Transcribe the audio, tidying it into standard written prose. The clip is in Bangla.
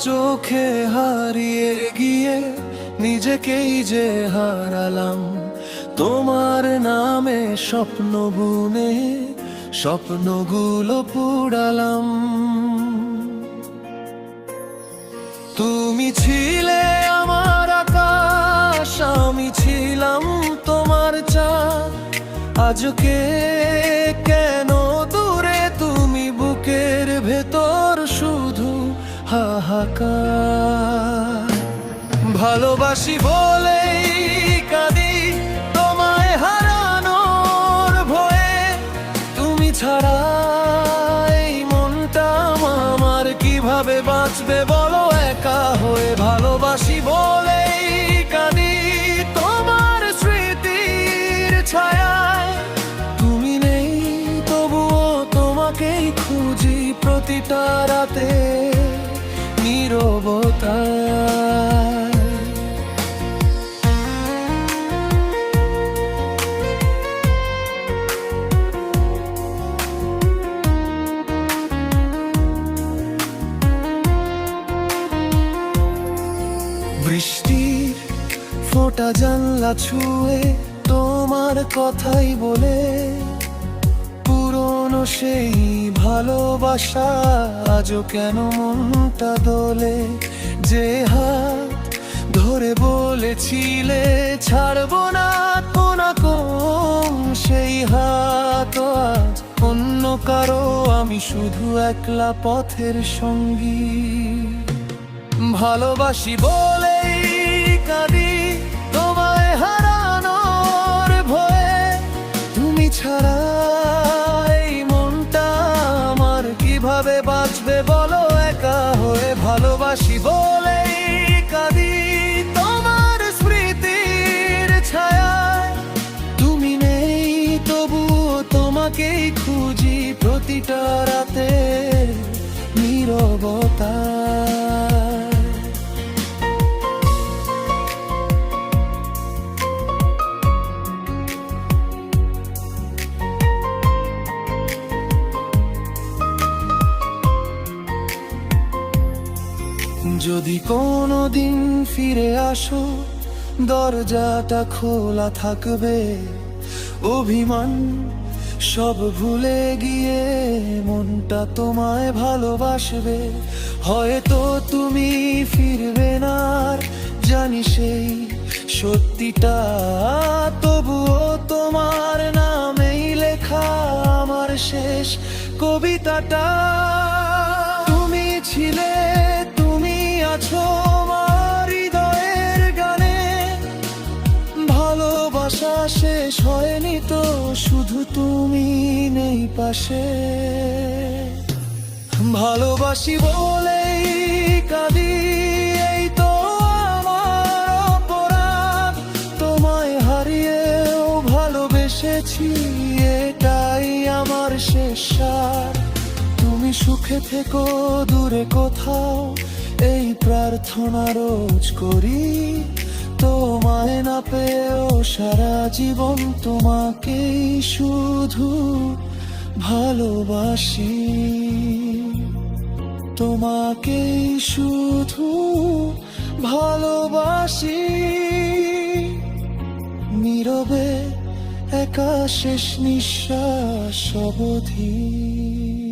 চোখে হারিয়ে গিয়ে নিজেকেই যে হারালাম। তোমার নামে স্বপ্ন বুনে স্বপ্নগুলো পুড়ালাম। তুমি ছিলে আমার আকাশ, আমি ছিলাম তোমার চাঁদ। আজকে কেন দূরে তুমি, বুকের ভেতর শুধু হাহাকার। ভালোবাসি বলেই কাঁদি তোমায় হারানোর ভয়ে। তুমি ছাড়া এই মনটা আমার কিভাবে বাঁচবে বলো একা হয়ে। ভালোবাসি বলেই কাঁদি তোমার স্মৃতির ছায়ায়। তুমি নেই তবুও তোমাকেই খুঁজি প্রতিটা রাতে নীরবতায়। বৃষ্টির ফোঁটা জানলা ছুঁয়ে তোমার কথাই বলে। পুরনো সেই ভালোবাসা আজও কেন মনটা দোলে। যে হাত ধরে বলেছিলে ছাড়বো না কোন সেই হাত আজ অন্য কারো। আমি শুধু একলা পথের সঙ্গী। ভালোবাসি বলেই কাঁদি তোমায় হারানোর ভয়ে। তুমি ছাড়া এই মনটা আমার কিভাবে বাঁচবে বলো একা হয়ে। ভালোবাসি বলেই কাঁদি তোমার স্মৃতির ছায়ায়। তুমি নেই তবুও তোমাকেই খুঁজি প্রতিটা রাতে নীরবতায়। যদি কোনোদিন ফিরে আসো দরজাটা খোলা থাকবে। অভিমান সব ভুলে গিয়ে মনটা তোমায় ভালোবাসবে। হয়তো তুমি ফিরবে না আর জানি সেই সত্যিটা। তবুও তোমার নামেই লেখা আমার শেষ কবিতাটা। তুমি ছিলে, তুমি আছো আমার হৃদয়ের গানে। ভালোবাসা শেষ হয়নি তো, শুধু তুমি নেই পাশে। ভালোবাসি বলেই কাঁদি এই তো আমার অপরাধ। তোমায় হারিয়েও ভালোবেসেছি, এটাই আমার শেষ সার। তুমি সুখে থেকো দূরে কোথাও, এই প্রার্থনা রোজ করি। তোমায় না পেয়েও সারা জীবন তোমাকেই শুধু ভালোবাসি। তোমাকেই শুধু ভালোবাসি। নীরবে একা শেষ নিঃশ্বাস অবধি।